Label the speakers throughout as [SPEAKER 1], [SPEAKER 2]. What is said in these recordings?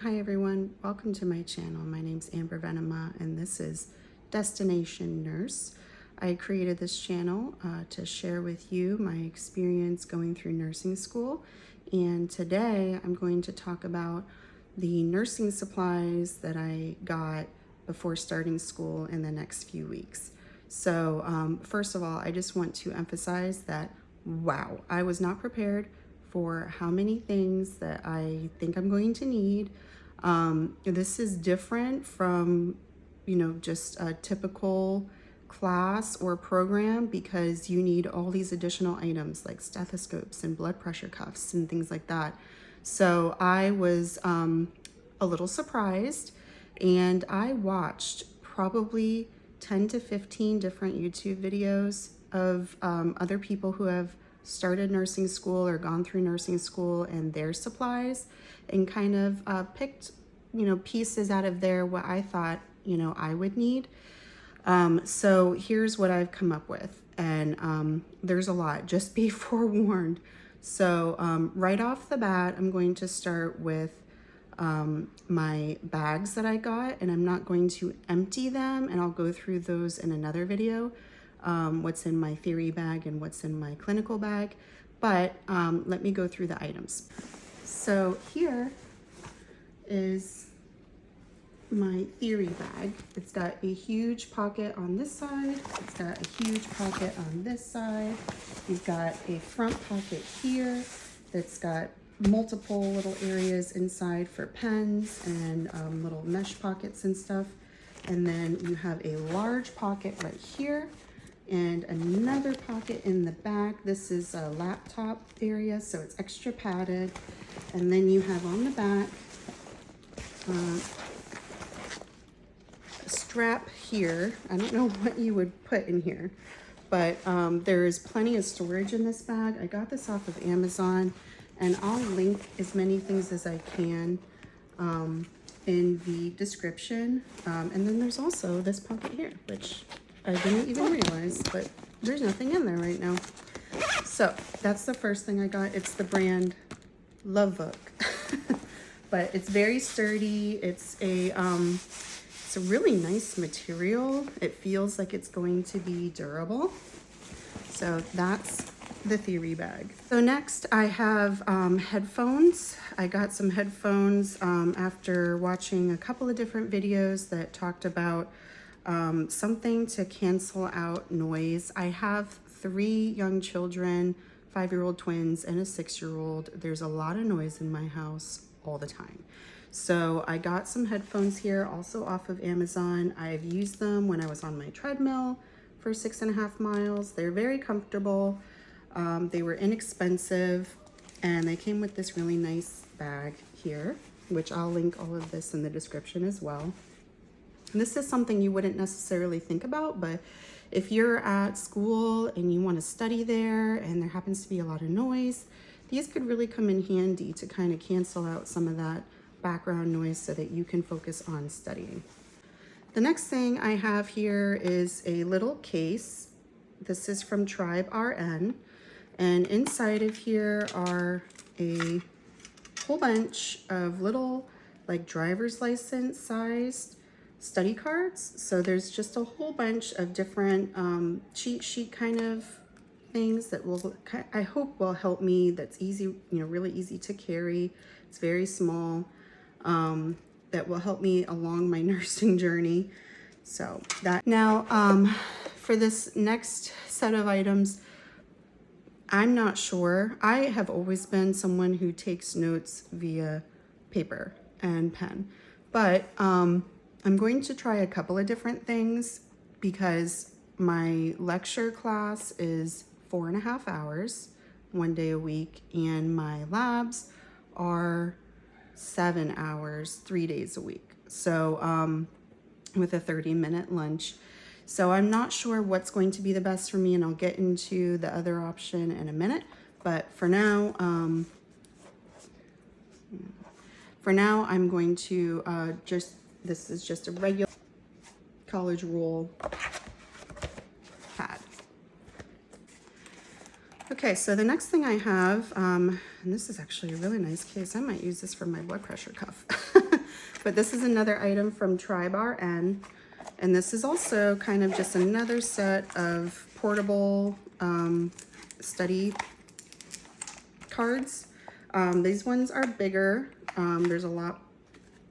[SPEAKER 1] Hi everyone, welcome to my channel. My name's Amber Venema and this is Destination Nurse. I created this channel to share with you my experience going through nursing school, and today I'm going to talk about the nursing supplies that I got before starting school in the next few weeks. So first of all, I just want to emphasize that wow, I was not prepared for how many things that I think I'm going to need. This is different from, just a typical class or program because you need all these additional items like stethoscopes and blood pressure cuffs and things like that. So I was a little surprised, and I watched probably 10 to 15 different YouTube videos of other people who have started nursing school or gone through nursing school and their supplies, and kind of picked, pieces out of there what I thought, I would need. So here's what I've come up with, and there's a lot, just be forewarned. So right off the bat, I'm going to start with my bags that I got, and I'm not going to empty them, and I'll go through those in another video, what's in my theory bag and what's in my clinical bag. But let me go through the items. So here is my theory bag. It's got a huge pocket on this side. It's got a huge pocket on this side. You've got a front pocket here that's got multiple little areas inside for pens and little mesh pockets and stuff. And then you have a large pocket right here and another pocket in the back. This is a laptop area, so it's extra padded. And then you have on the back a strap here. I don't know what you would put in here, but there is plenty of storage in this bag. I got this off of Amazon, and I'll link as many things as I can in the description. And then there's also this pocket here, which I didn't even realize, but there's nothing in there right now. So that's the first thing I got. It's the brand Lovebook. But it's very sturdy. It's a really nice material. It feels like it's going to be durable. So that's the theory bag. So next I have headphones. I got some headphones after watching a couple of different videos that talked about something to cancel out noise. I have 3 young children, 5-year-old twins and a 6-year-old. There's a lot of noise in my house all the time. So I got some headphones here, also off of Amazon. I've used them when I was on my treadmill for 6.5 miles. They're very comfortable. They were inexpensive, and they came with this really nice bag here, which I'll link all of this in the description as well. And this is something you wouldn't necessarily think about, but if you're at school and you want to study there and there happens to be a lot of noise, these could really come in handy to kind of cancel out some of that background noise so that you can focus on studying. The next thing I have here is a little case. This is from Tribe RN, and inside of here are a whole bunch of little like driver's license sized study cards. So there's just a whole bunch of different cheat sheet kind of things that will, I hope, will help me. That's easy, really easy to carry. It's very small. That will help me along my nursing journey. So that now for this next set of items, I'm not sure. I have always been someone who takes notes via paper and pen, but I'm going to try a couple of different things because my lecture class is 4.5 hours, 1 day a week, and my labs are 7 hours, 3 days a week. So with a 30-minute lunch. So I'm not sure what's going to be the best for me, and I'll get into the other option in a minute. But for now I'm going to this is just a regular college rule pad. Okay, so the next thing I have, and this is actually a really nice case. I might use this for my blood pressure cuff. But this is another item from Tribe RN. And this is also kind of just another set of portable study cards. These ones are bigger. There's a lot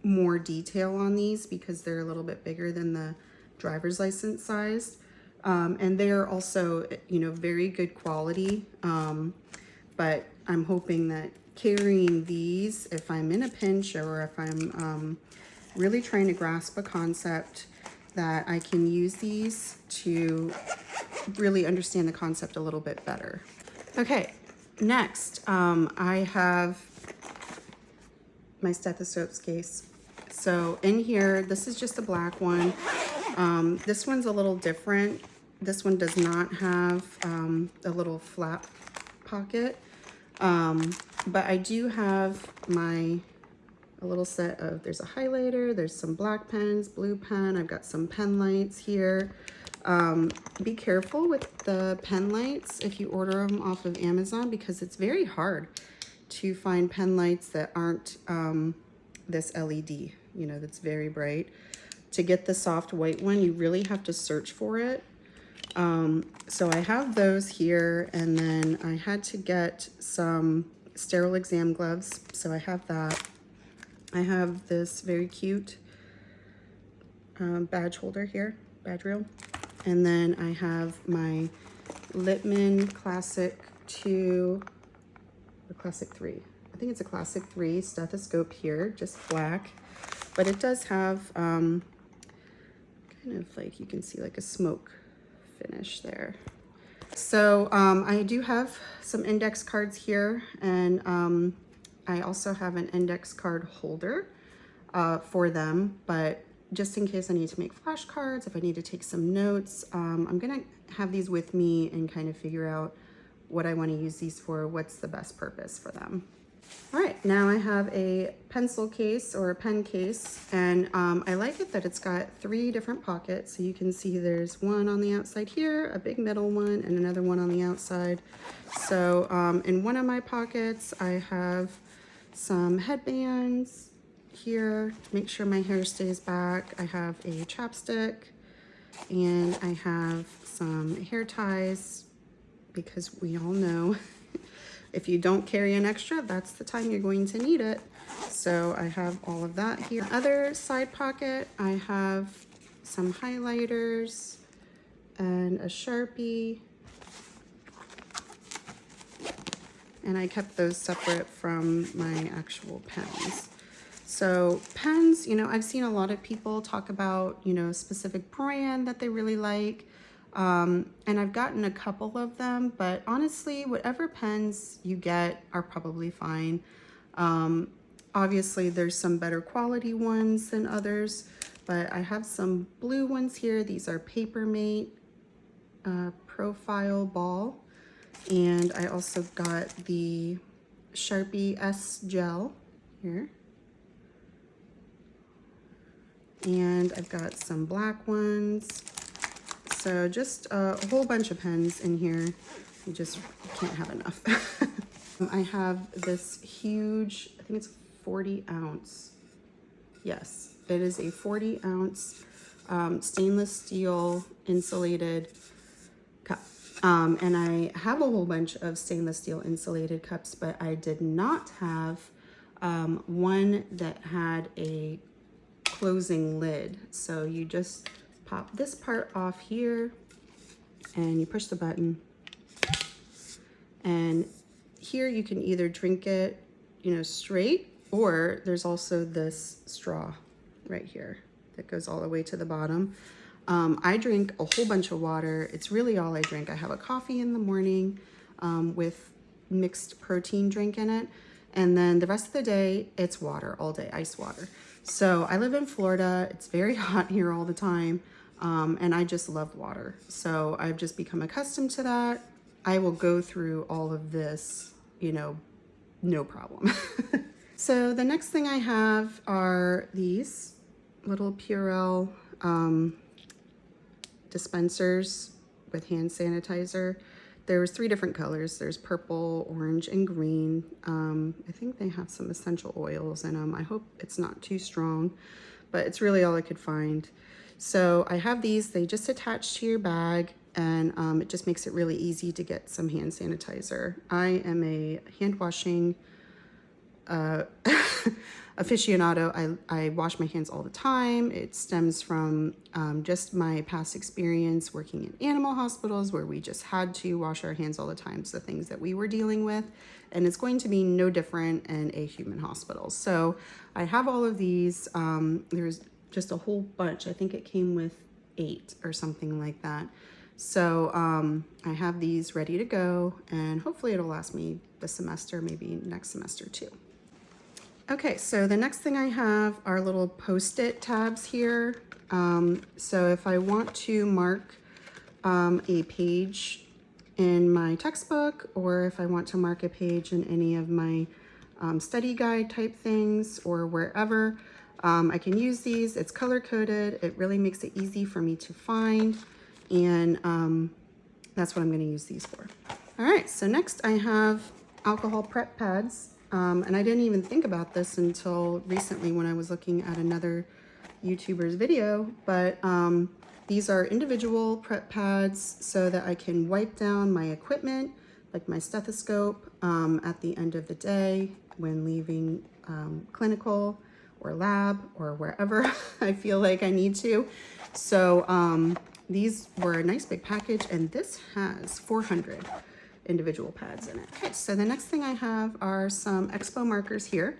[SPEAKER 1] more detail on these because they're a little bit bigger than the driver's license size. And they're also, you know, very good quality. But I'm hoping that carrying these, if I'm in a pinch or if I'm really trying to grasp a concept, that I can use these to really understand the concept a little bit better. Okay, next, I have my stethoscopes case. So in here, this is just a black one. This one's a little different. This one does not have a little flap pocket. But I do have a little set of, there's a highlighter, there's some black pens, blue pen, I've got some pen lights here. Be careful with the pen lights if you order them off of Amazon, because it's very hard to find pen lights that aren't this LED, you know, that's very bright. To get the soft white one, you really have to search for it. So I have those here, and then I had to get some sterile exam gloves, so I have that. I have this very cute badge holder here, badge reel. And then I have my Littmann Classic 2, or Classic 3. I think it's a Classic 3 stethoscope here, just black. But it does have kind of like, you can see like a smoke finish there. So I do have some index cards here, and I also have an index card holder for them, but just in case I need to make flashcards, if I need to take some notes, I'm gonna have these with me and kind of figure out what I want to use these for, what's the best purpose for them. All right, now I have a pencil case or a pen case, and I like it that it's got 3 different pockets. So you can see there's one on the outside here, a big middle one, and another one on the outside. So in one of my pockets, I have some headbands here to make sure my hair stays back. I have a chapstick, and I have some hair ties, because we all know if you don't carry an extra, that's the time you're going to need it. So I have all of that here. Other side pocket, I have some highlighters and a Sharpie. And I kept those separate from my actual pens. So pens, you know, I've seen a lot of people talk about, you know, a specific brand that they really like. And I've gotten a couple of them, but honestly, whatever pens you get are probably fine. Obviously, there's some better quality ones than others, but I have some blue ones here. These are Papermate Profile Ball. And I also got the Sharpie S Gel here. And I've got some black ones. So just a whole bunch of pens in here. You just can't have enough. I have this huge, I think it's 40 ounce. Yes, it is a 40 ounce stainless steel insulated cup. And I have a whole bunch of stainless steel insulated cups, but I did not have one that had a closing lid. So you just pop this part off here and you push the button, and here you can either drink it, you know, straight, or there's also this straw right here that goes all the way to the bottom. I drink a whole bunch of water. It's really all I drink. I have a coffee in the morning with mixed protein drink in it, and then the rest of the day it's water all day, ice water. So I live in Florida. It's very hot here all the time. And I just love water. So I've just become accustomed to that. I will go through all of this, you know, no problem. So the next thing I have are these little Purell dispensers with hand sanitizer. There was 3 different colors. There's purple, orange, and green. I think they have some essential oils in them. I hope it's not too strong, but it's really all I could find. So I have these. They just attach to your bag, and it just makes it really easy to get some hand sanitizer. I am a hand washing aficionado. I wash my hands all the time. It stems from just my past experience working in animal hospitals where we just had to wash our hands all the time. So the things that we were dealing with, and it's going to be no different in a human hospital. So I have all of these. There's just a whole bunch. I think it came with 8 or something like that. So I have these ready to go, and hopefully it'll last me the semester, maybe next semester too. Okay, so the next thing I have are little Post-it tabs here. So if I want to mark a page in my textbook, or if I want to mark a page in any of my study guide type things or wherever, I can use these. It's color coded. It really makes it easy for me to find, and that's what I'm going to use these for. All right, so next I have alcohol prep pads. And I didn't even think about this until recently when I was looking at another YouTuber's video, but these are individual prep pads so that I can wipe down my equipment, like my stethoscope, at the end of the day when leaving clinical or lab or wherever I feel like I need to. So these were a nice big package, and this has 400 individual pads in it. Okay, so the next thing I have are some Expo markers here.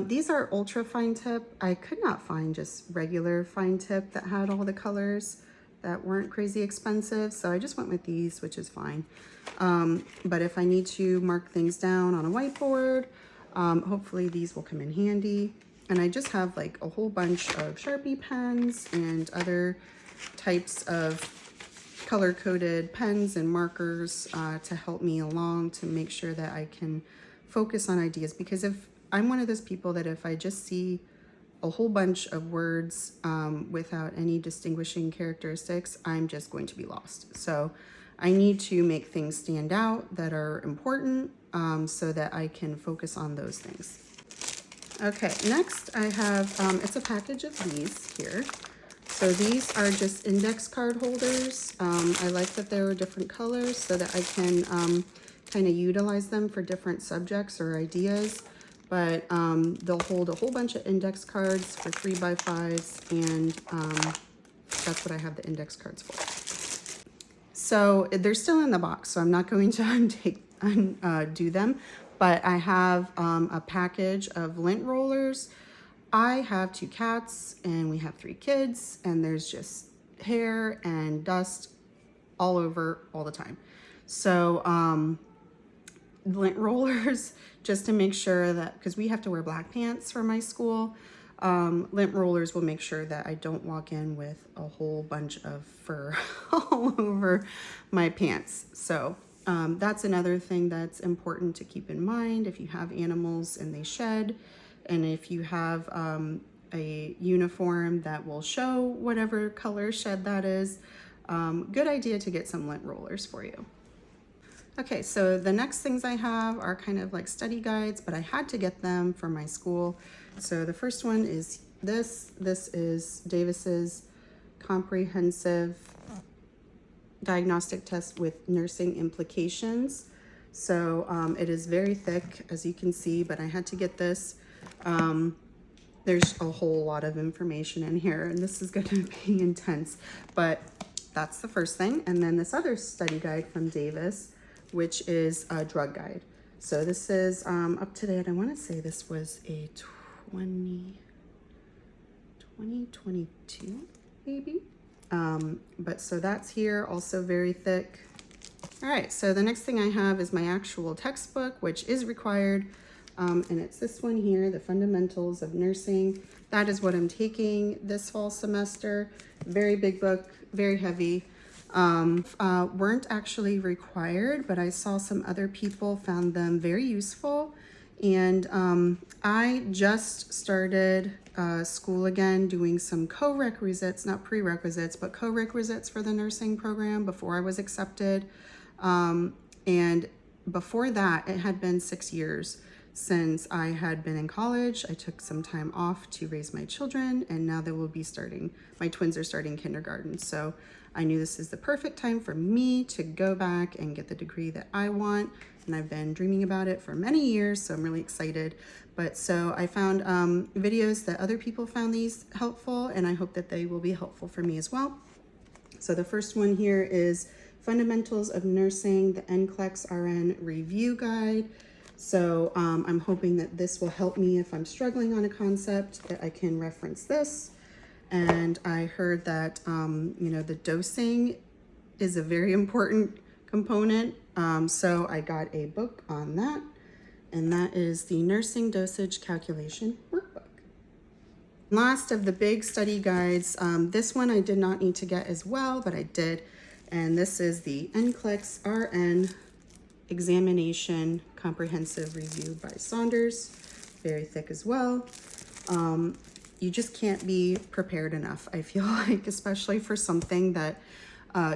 [SPEAKER 1] These are ultra fine tip. I could not find just regular fine tip that had all the colors that weren't crazy expensive, so I just went with these, which is fine. But if I need to mark things down on a whiteboard, hopefully these will come in handy. And I just have like a whole bunch of Sharpie pens and other types of color-coded pens and markers to help me along, to make sure that I can focus on ideas. Because if I'm one of those people that if I just see a whole bunch of words without any distinguishing characteristics, I'm just going to be lost. So I need to make things stand out that are important so that I can focus on those things. Okay, next I have, it's a package of these here. So these are just index card holders. I like that there are different colors so that I can kind of utilize them for different subjects or ideas. But they'll hold a whole bunch of index cards for 3x5s, and that's what I have the index cards for. So they're still in the box, so I'm not going to undo them. But I have a package of lint rollers. I have 2 cats and we have 3 kids, and there's just hair and dust all over all the time. So lint rollers, just to make sure that, because we have to wear black pants for my school, lint rollers will make sure that I don't walk in with a whole bunch of fur all over my pants. So that's another thing that's important to keep in mind if you have animals and they shed. And if you have a uniform that will show whatever color shed that is, good idea to get some lint rollers for you. Okay, so the next things I have are kind of like study guides, but I had to get them for my school. So the first one is this. This is Davis's Comprehensive Diagnostic Test with Nursing Implications. So it is very thick, as you can see, but I had to get this. There's a whole lot of information in here, and this is going to be intense, but that's the first thing. And then this other study guide from Davis, which is a drug guide. So this is up to date. I want to say this was a 2022 maybe. But so that's here, also very thick. All right, so the next thing I have is my actual textbook, which is required. And it's this one here, The Fundamentals of Nursing. That is what I'm taking this fall semester. Very big book, very heavy. Weren't actually required, but I saw some other people found them very useful. And I just started school again, doing some co-requisites, not prerequisites, but co-requisites for the nursing program before I was accepted. And before that, it had been 6 years since I had been in college. I took some time off to raise my children, and now they will be starting, my twins are starting kindergarten. So I knew this is the perfect time for me to go back and get the degree that I want. And I've been dreaming about it for many years, so I'm really excited. But so I found videos that other people found these helpful, and I hope that they will be helpful for me as well. So the first one here is Fundamentals of Nursing, the NCLEX RN Review Guide. So I'm hoping that this will help me if I'm struggling on a concept, that I can reference this. And I heard that, you know, the dosing is a very important component. So I got a book on that, and that is the Nursing Dosage Calculation Workbook. Last of the big study guides, this one I did not need to get as well, but I did. And this is the NCLEX RN Examination Comprehensive Review by Saunders. Very thick as well. You just can't be prepared enough, I feel like, especially for something that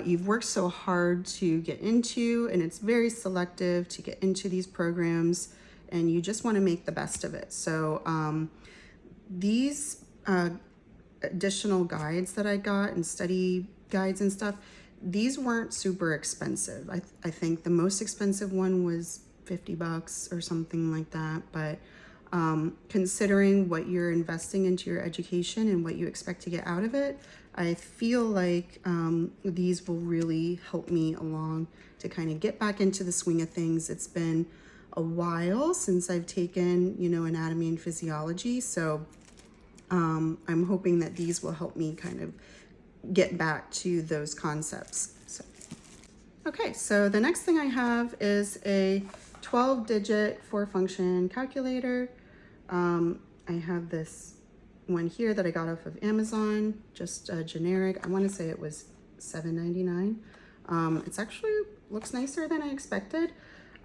[SPEAKER 1] you've worked so hard to get into, and it's very selective to get into these programs, and you just want to make the best of it. So these additional guides that I got and study guides and stuff, these weren't super expensive. I think the most expensive one was $50 or something like that. But considering what you're investing into your education and what you expect to get out of it, I feel like these will really help me along to kind of get back into the swing of things. It's been a while since I've taken, you know, anatomy and physiology. So I'm hoping that these will help me kind of get back to those concepts. Okay, so the next thing I have is a 12-digit 4-function calculator. I have this one here that I got off of Amazon, just a generic. I want to say it was $7.99. It's actually looks nicer than I expected.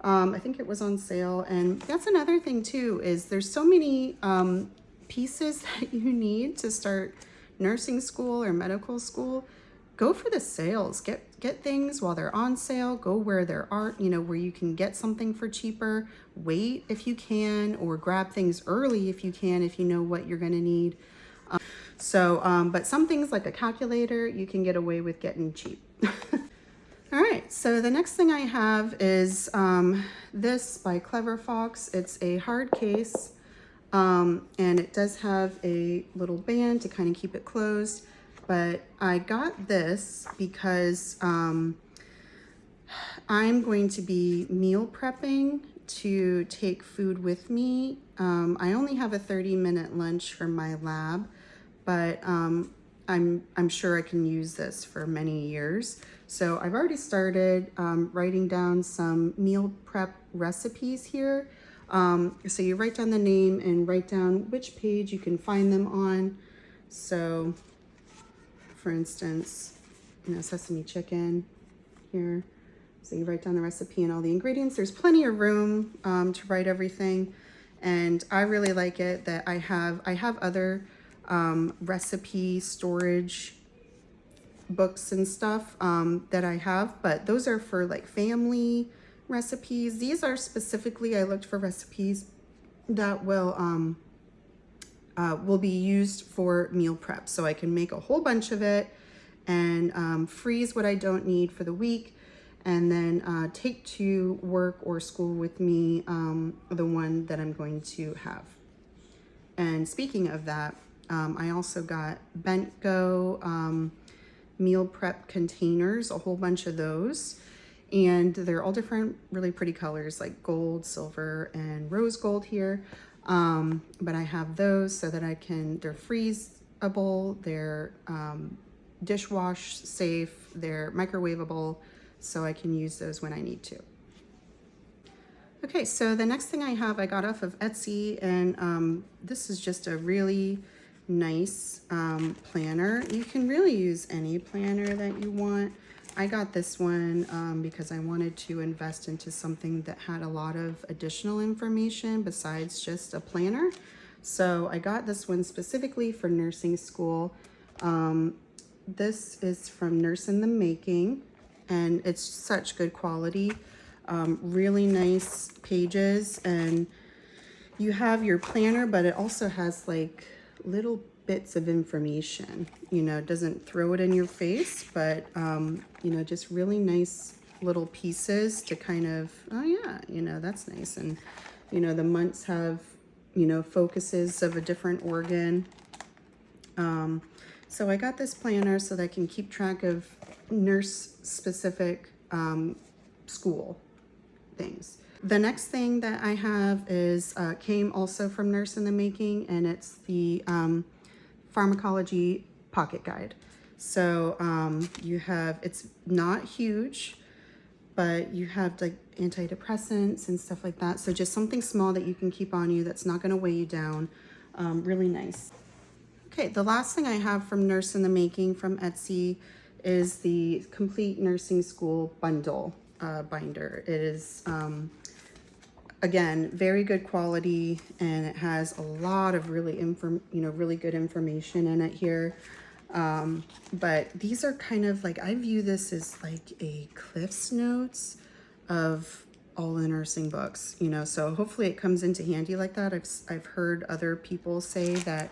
[SPEAKER 1] I think it was on sale, and that's another thing too, is there's so many pieces that you need to start nursing school or medical school. Go for the sales. Get things while they're on sale. Go where there aren't, you know, where you can get something for cheaper. Wait if you can, or grab things early if you can, if you know what you're going to need. But some things like a calculator, you can get away with getting cheap. All right, so the next thing I have is this by Clever Fox. It's a hard case, and it does have a little band to kind of keep it closed. But I got this because I'm going to be meal prepping to take food with me. I only have a 30-minute lunch for my lab, but I'm sure I can use this for many years. So I've already started writing down some meal prep recipes here. So you write down the name and write down which page you can find them on. So for instance, you know, sesame chicken here. So you write down the recipe and all the ingredients. There's plenty of room to write everything. And I really like it that I have other recipe storage books and stuff that I have, but those are for like family recipes. These are specifically, I looked for recipes that will be used for meal prep, so I can make a whole bunch of it and freeze what I don't need for the week, and then take to work or school with me the one that I'm going to have. And speaking of that, I also got Bentgo meal prep containers, a whole bunch of those, and they're all different really pretty colors like gold, silver, and rose gold here. But I have those so that they're freezable, they're dishwash safe, they're microwavable, so I can use those when I need to. Okay, so the next thing I have, I got off of Etsy, and this is just a really nice planner. You can really use any planner that you want. I got this one because I wanted to invest into something that had a lot of additional information besides just a planner. So I got this one specifically for nursing school. This is from Nurse in the Making, and it's such good quality. Really nice pages, and you have your planner, but it also has like little bits of information. You know, it doesn't throw it in your face, but you know, just really nice little pieces to kind of, oh yeah, you know, that's nice. And you know, the months have, you know, focuses of a different organ. So I got this planner so that I can keep track of nurse specific school things. The next thing that I have is came also from Nurse in the Making, and it's the pharmacology pocket guide. So you have, it's not huge, but you have like antidepressants and stuff like that. So just something small that you can keep on you that's not going to weigh you down. Really nice. Okay, the last thing I have from Nurse in the Making from Etsy is the Complete Nursing School Bundle binder. It is, again, very good quality, and it has a lot of really really good information in it here. But these are kind of like, I view this as like a Cliff's Notes of all the nursing books, you know, so hopefully it comes into handy like that. I've heard other people say that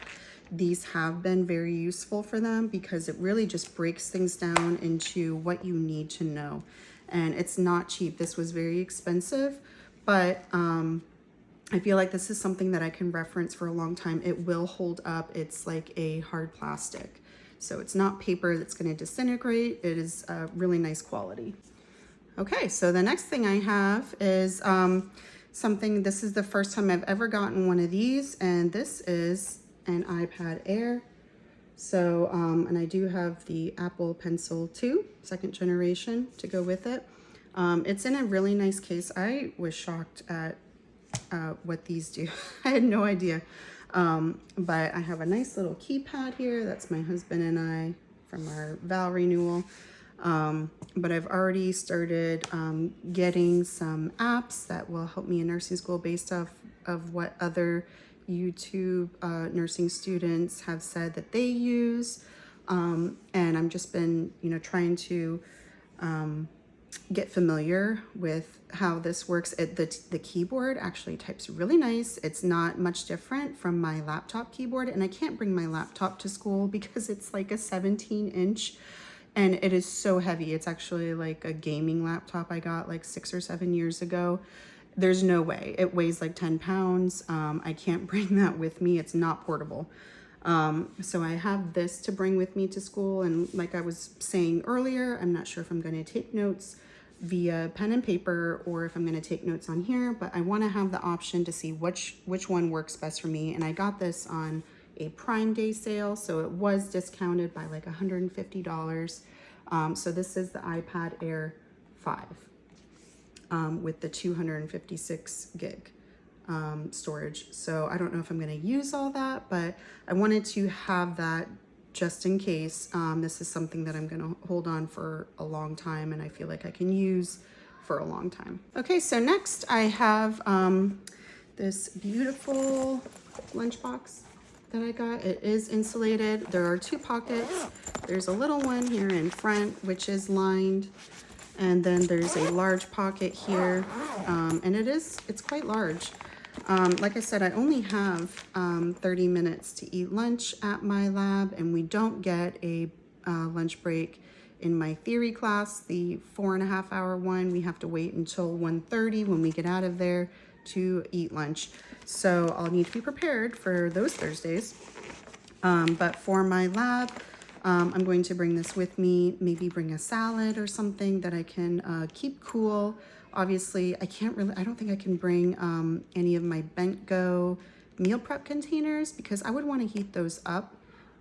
[SPEAKER 1] these have been very useful for them because it really just breaks things down into what you need to know. And it's not cheap. This was very expensive, but I feel like this is something that I can reference for a long time. It will hold up. It's like a hard plastic. So it's not paper that's going to disintegrate. It is really nice quality. Okay, so the next thing I have is something, this is the first time I've ever gotten one of these, and this is an iPad Air. So, and I do have the Apple Pencil 2, second generation, to go with it. It's in a really nice case. I was shocked at what these do. I had no idea. But I have a nice little keypad here. That's my husband and I from our vow renewal. But I've already started getting some apps that will help me in nursing school based off of what other YouTube nursing students have said that they use. And I've just been, you know, trying to get familiar with how this works. The keyboard actually types really nice. It's not much different from my laptop keyboard, and I can't bring my laptop to school because it's like a 17-inch and it is so heavy. It's actually like a gaming laptop I got like 6 or 7 years ago. There's no way. It weighs like 10 pounds. I can't bring that with me. It's not portable. So I have this to bring with me to school. And like I was saying earlier, I'm not sure if I'm going to take notes via pen and paper or if I'm going to take notes on here, but I want to have the option to see which one works best for me. And I got this on a Prime Day sale, so it was discounted by like $150. So this is the iPad Air 5 with the 256 gig storage. So I don't know if I'm going to use all that, but I wanted to have that just in case. This is something that I'm going to hold on for a long time, and I feel like I can use for a long time. Okay, so next I have this beautiful lunchbox that I got. It is insulated. There are 2 pockets. There's a little one here in front, which is lined. And then there's a large pocket here. And it's quite large. Like I said, I only have 30 minutes to eat lunch at my lab, and we don't get a lunch break in my theory class, the 4.5-hour one. We have to wait until 1:30 when we get out of there to eat lunch. So I'll need to be prepared for those Thursdays. But for my lab, I'm going to bring this with me, maybe bring a salad or something that I can keep cool. Obviously, I don't think I can bring any of my Bentgo meal prep containers because I would want to heat those up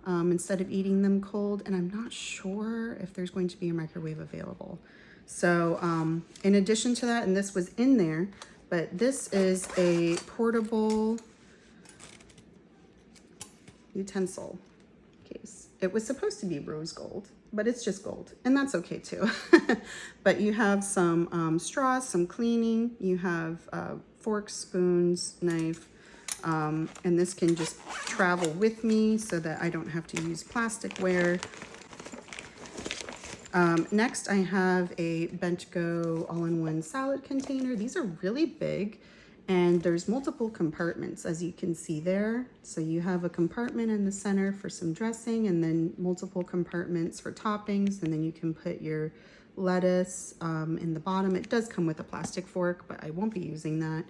[SPEAKER 1] instead of eating them cold. And I'm not sure if there's going to be a microwave available. So in addition to that, and this was in there, but this is a portable utensil case. It was supposed to be rose gold, but it's just gold, and that's okay too. But you have some straws, some cleaning, you have forks, spoons, knife, and this can just travel with me so that I don't have to use plasticware. Next, I have a Bentgo all-in-one salad container. These are really big, and there's multiple compartments, as you can see there. So you have a compartment in the center for some dressing, and then multiple compartments for toppings, and then you can put your lettuce in the bottom. It does come with a plastic fork, but I won't be using that.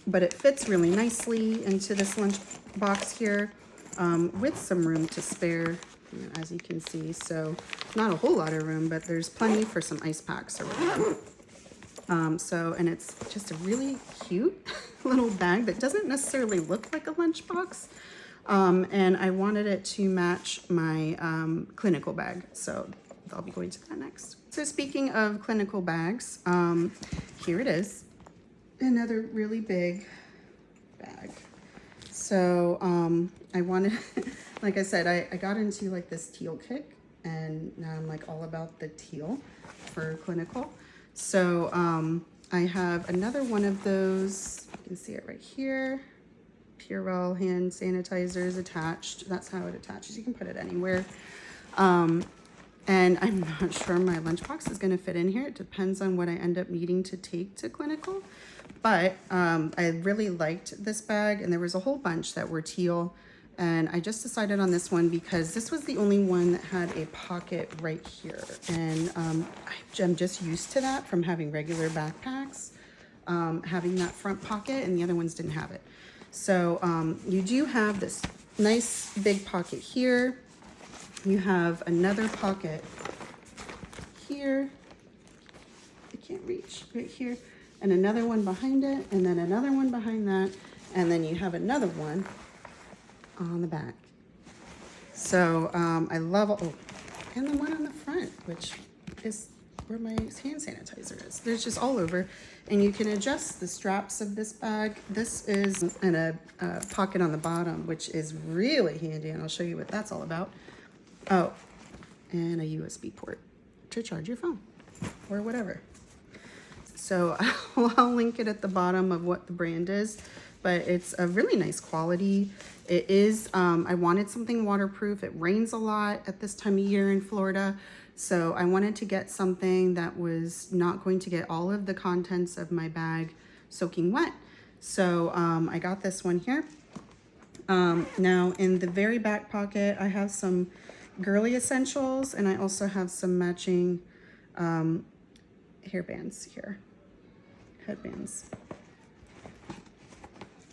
[SPEAKER 1] But it fits really nicely into this lunch box here, with some room to spare, as you can see. So not a whole lot of room, but there's plenty for some ice packs or whatever. And it's just a really cute little bag that doesn't necessarily look like a lunchbox. And I wanted it to match my clinical bag. So I'll be going to that next. So speaking of clinical bags, here it is. Another really big bag. So I wanted, like I said, I got into like this teal kick, and now I'm like all about the teal for clinical. So I have another one of those. You can see it right here. Purell hand sanitizers attached. That's how it attaches. You can put it anywhere. And I'm not sure my lunchbox is going to fit in here. It depends on what I end up needing to take to clinical. But I really liked this bag, and there was a whole bunch that were teal. And I just decided on this one because this was the only one that had a pocket right here. And I'm just used to that from having regular backpacks, having that front pocket, and the other ones didn't have it. So you do have this nice big pocket here. You have another pocket here. I can't reach, right here. And another one behind it, and then another one behind that. And then you have another one on the back. So I love, oh, and the one on the front, which is where my hand sanitizer is. There's just all over. And you can adjust the straps of this bag. This is in a pocket on the bottom, which is really handy, and I'll show you what that's all about. Oh, and a USB port to charge your phone or whatever. So I'll link it at the bottom of what the brand is, but it's a really nice quality. It is, I wanted something waterproof. It rains a lot at this time of year in Florida. So I wanted to get something that was not going to get all of the contents of my bag soaking wet. So I got this one here. Now in the very back pocket, I have some girly essentials, and I also have some matching hairbands here, headbands.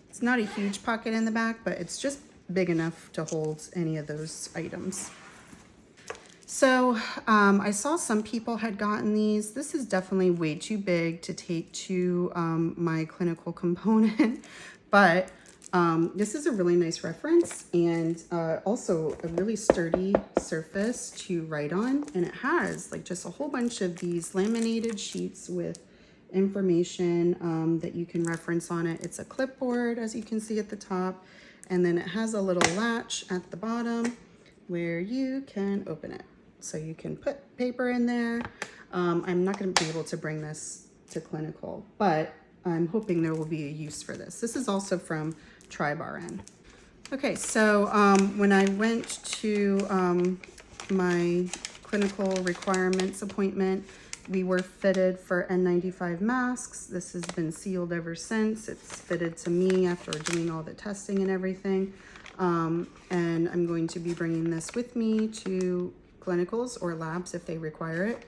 [SPEAKER 1] It's not a huge pocket in the back, but it's just big enough to hold any of those items. So I saw some people had gotten these. This is definitely way too big to take to my clinical component, but this is a really nice reference, and also a really sturdy surface to write on. And it has like just a whole bunch of these laminated sheets with information that you can reference on it. It's a clipboard, as you can see at the top, and then it has a little latch at the bottom where you can open it. So you can put paper in there. I'm not going to be able to bring this to clinical, but I'm hoping there will be a use for this. This is also from TriBarN. Okay, so when I went to my clinical requirements appointment, we were fitted for N95 masks. This has been sealed ever since. It's fitted to me after doing all the testing and everything. And I'm going to be bringing this with me to clinicals or labs if they require it.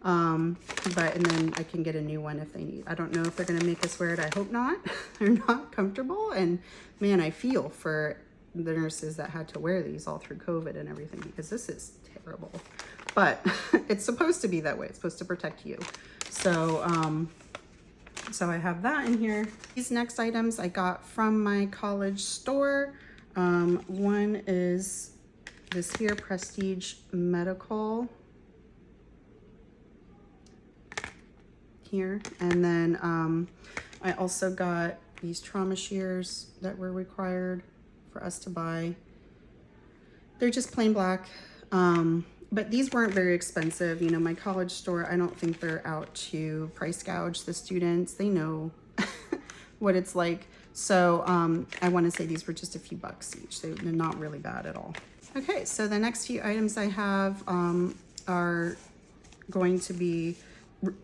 [SPEAKER 1] And then I can get a new one if they need. I don't know if they're going to make us wear it. I hope not. They're not comfortable. And man, I feel for the nurses that had to wear these all through COVID and everything, because this is terrible. But it's supposed to be that way. It's supposed to protect you. So, so I have that in here. These next items I got from my college store. One is this here, Prestige Medical. Here, and then I also got these trauma shears that were required for us to buy. They're just plain black, but these weren't very expensive. You know, my college store, I don't think they're out to price gouge the students. They know what it's like. So I want to say these were just a few bucks each. They're not really bad at all. Okay, so the next few items I have are going to be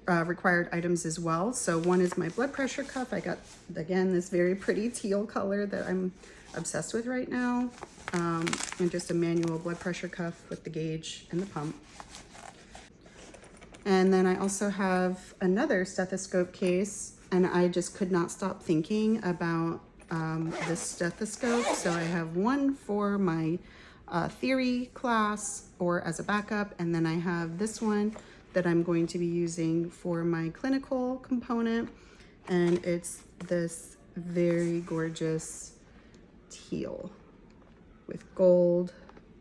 [SPEAKER 1] required items as well. So one is my blood pressure cuff. I got, again, this very pretty teal color that I'm obsessed with right now. And just a manual blood pressure cuff with the gauge and the pump. And then I also have another stethoscope case, and I just could not stop thinking about this stethoscope. So I have one for my theory class or as a backup, and then I have this one that I'm going to be using for my clinical component, and it's this very gorgeous teal with gold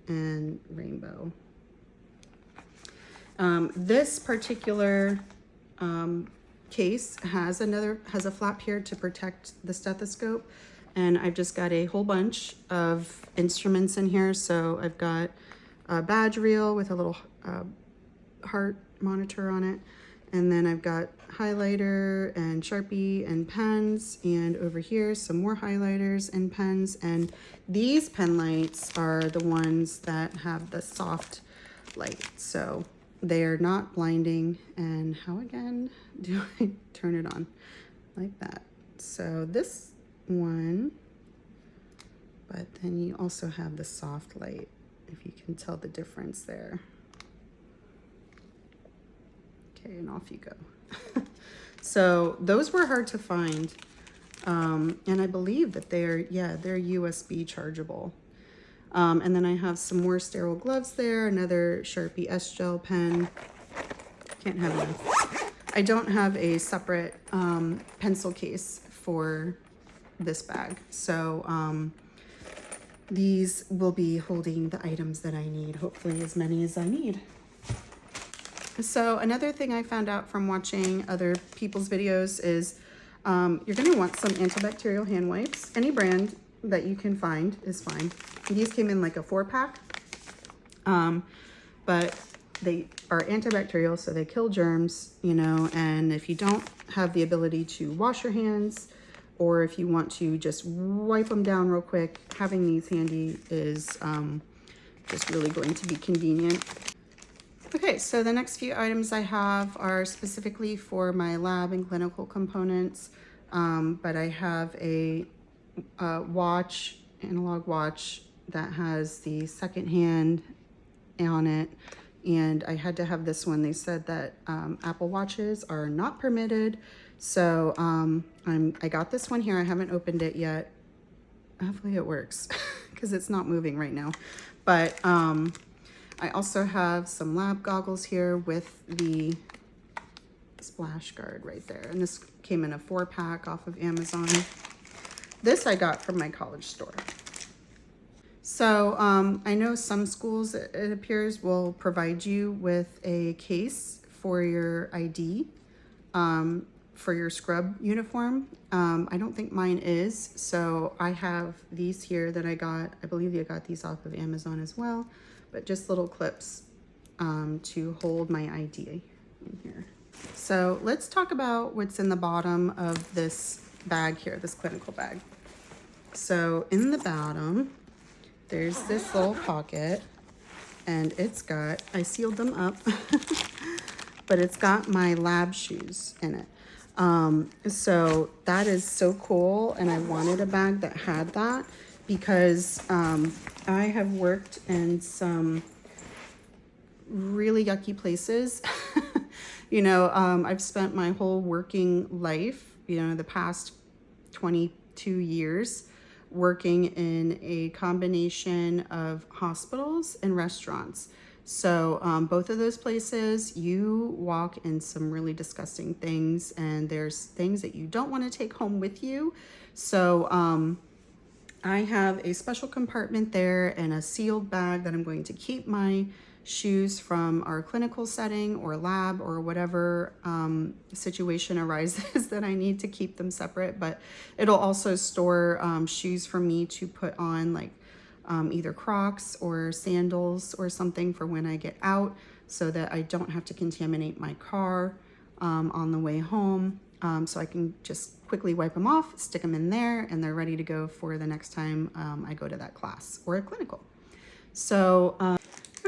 [SPEAKER 1] and rainbow. This particular case has a flap here to protect the stethoscope, and I've just got a whole bunch of instruments in here. So I've got a badge reel with a little heart monitor on it, and then I've got highlighter and Sharpie and pens, and over here some more highlighters and pens. And these pen lights are the ones that have the soft light, so they're not blinding. And how again do I turn it on? Like that. So this one, but then you also have the soft light, if you can tell the difference there. Okay, and off you go. So those were hard to find. And I believe that they're USB chargeable. And then I have some more sterile gloves there, another Sharpie S-Gel pen. Can't have enough. I don't have a separate pencil case for this bag. So these will be holding the items that I need, hopefully as many as I need. So another thing I found out from watching other people's videos is you're going to want some antibacterial hand wipes. Any brand that you can find is fine. These came in like a 4-pack, but they are antibacterial, so they kill germs, you know, and if you don't have the ability to wash your hands, or if you want to just wipe them down real quick, having these handy is just really going to be convenient. Okay, so the next few items I have are specifically for my lab and clinical components, but I have a watch, analog watch that has the second hand on it, and I had to have this one. They said that Apple Watches are not permitted, so I got this one here. I haven't opened it yet. Hopefully it works because it's not moving right now, but I also have some lab goggles here with the splash guard right there. And this came in a 4-pack off of Amazon. This I got from my college store. So I know some schools, it appears, will provide you with a case for your ID for your scrub uniform. I don't think mine is. So I have these here that I got. I believe I got these off of Amazon as well. But just little clips to hold my ID in here. So let's talk about what's in the bottom of this bag here, this clinical bag. So in the bottom, there's this little pocket, and it's got, I sealed them up, but it's got my lab shoes in it. So that is so cool, and I wanted a bag that had that, because I have worked in some really yucky places. You know, I've spent my whole working life, you know, the past 22 years working in a combination of hospitals and restaurants. So both of those places, you walk in some really disgusting things, and there's things that you don't want to take home with you. So I have a special compartment there and a sealed bag that I'm going to keep my shoes from our clinical setting or lab or whatever situation arises that I need to keep them separate. But it'll also store shoes for me to put on, like either Crocs or sandals or something for when I get out, so that I don't have to contaminate my car on the way home. So I can just quickly wipe them off, stick them in there, and they're ready to go for the next time I go to that class or a clinical. So, all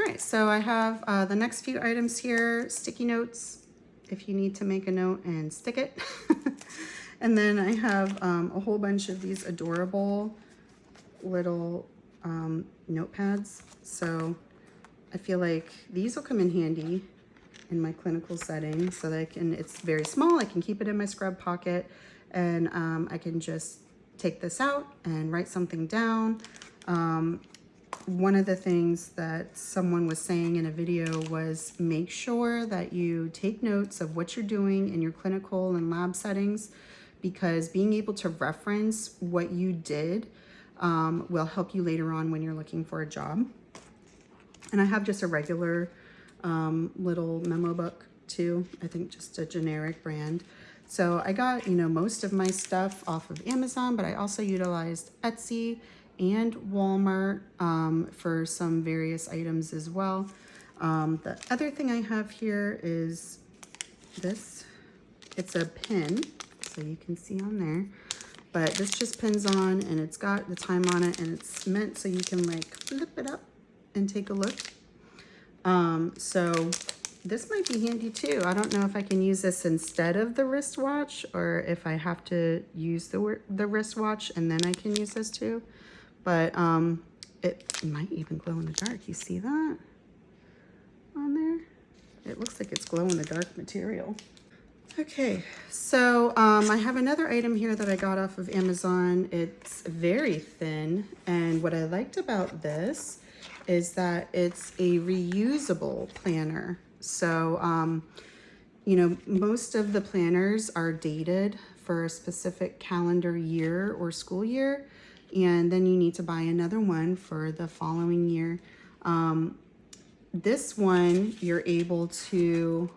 [SPEAKER 1] right, so I have the next few items here, sticky notes, if you need to make a note and stick it. And then I have a whole bunch of these adorable little notepads. So I feel like these will come in handy in my clinical setting so that it's very small, I can keep it in my scrub pocket, and I can just take this out and write something down. One of the things that someone was saying in a video was make sure that you take notes of what you're doing in your clinical and lab settings, because being able to reference what you did will help you later on when you're looking for a job. And I have just a regular little memo book too, I think just a generic brand. So I got, most of my stuff off of Amazon, but I also utilized Etsy and Walmart for some various items as well. The other thing I have here is this. It's a pin, so you can see on there, but this just pins on and it's got the time on it, and it's meant so you can like flip it up and take a look. So this might be handy too. I don't know if I can use this instead of the wristwatch, or if I have to use the wristwatch and then I can use this too. But it might even glow in the dark. You see that on there? It looks like it's glow in the dark material. Okay, so I have another item here that I got off of Amazon. It's very thin, and what I liked about this is that it's a reusable planner. So, most of the planners are dated for a specific calendar year or school year, and then you need to buy another one for the following year. This one, you're able to,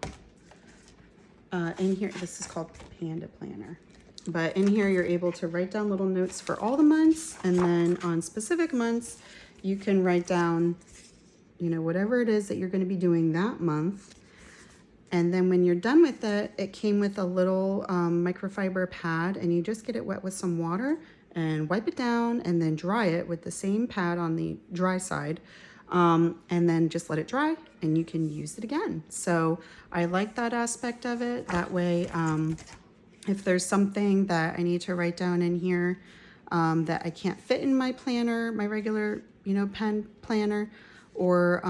[SPEAKER 1] in here, this is called Panda Planner. But in here, you're able to write down little notes for all the months, and then on specific months, you can write down, whatever it is that you're going to be doing that month. And then when you're done with it, it came with a little microfiber pad, and you just get it wet with some water and wipe it down, and then dry it with the same pad on the dry side. And then just let it dry and you can use it again. So I like that aspect of it. That way, if there's something that I need to write down in here that I can't fit in my planner, my regular, pen planner, or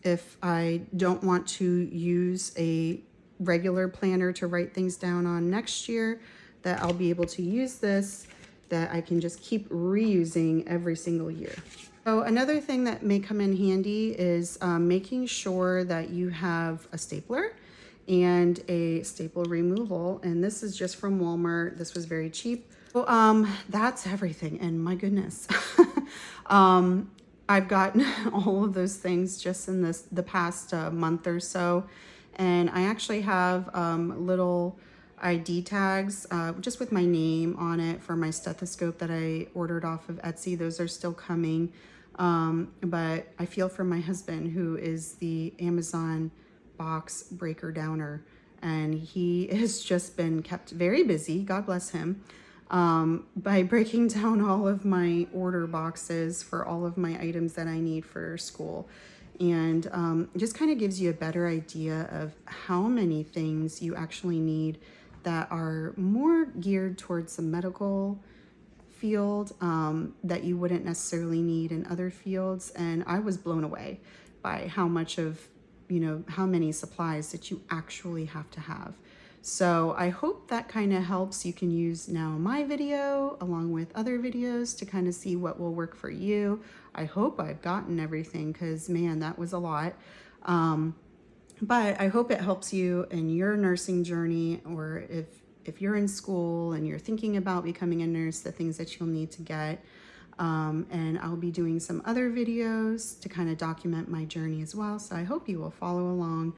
[SPEAKER 1] if I don't want to use a regular planner to write things down on next year, that I'll be able to use this, that I can just keep reusing every single year. So another thing that may come in handy is making sure that you have a stapler and a staple removal. And this is just from Walmart. This was very cheap. So that's everything. And my goodness, I've gotten all of those things just in the past month or so. And I actually have little ID tags just with my name on it for my stethoscope that I ordered off of Etsy. Those are still coming. But I feel for my husband, who is the Amazon box breaker downer, and he has just been kept very busy, God bless him, by breaking down all of my order boxes for all of my items that I need for school. And it just kind of gives you a better idea of how many things you actually need that are more geared towards the medical field that you wouldn't necessarily need in other fields. And I was blown away by how much of, how many supplies that you actually have to have. So I hope that kind of helps. You can use now my video along with other videos to kind of see what will work for you. I hope I've gotten everything, because man, that was a lot. But I hope it helps you in your nursing journey, or if you're in school and you're thinking about becoming a nurse, the things that you'll need to get. And I'll be doing some other videos to kind of document my journey as well. So I hope you will follow along.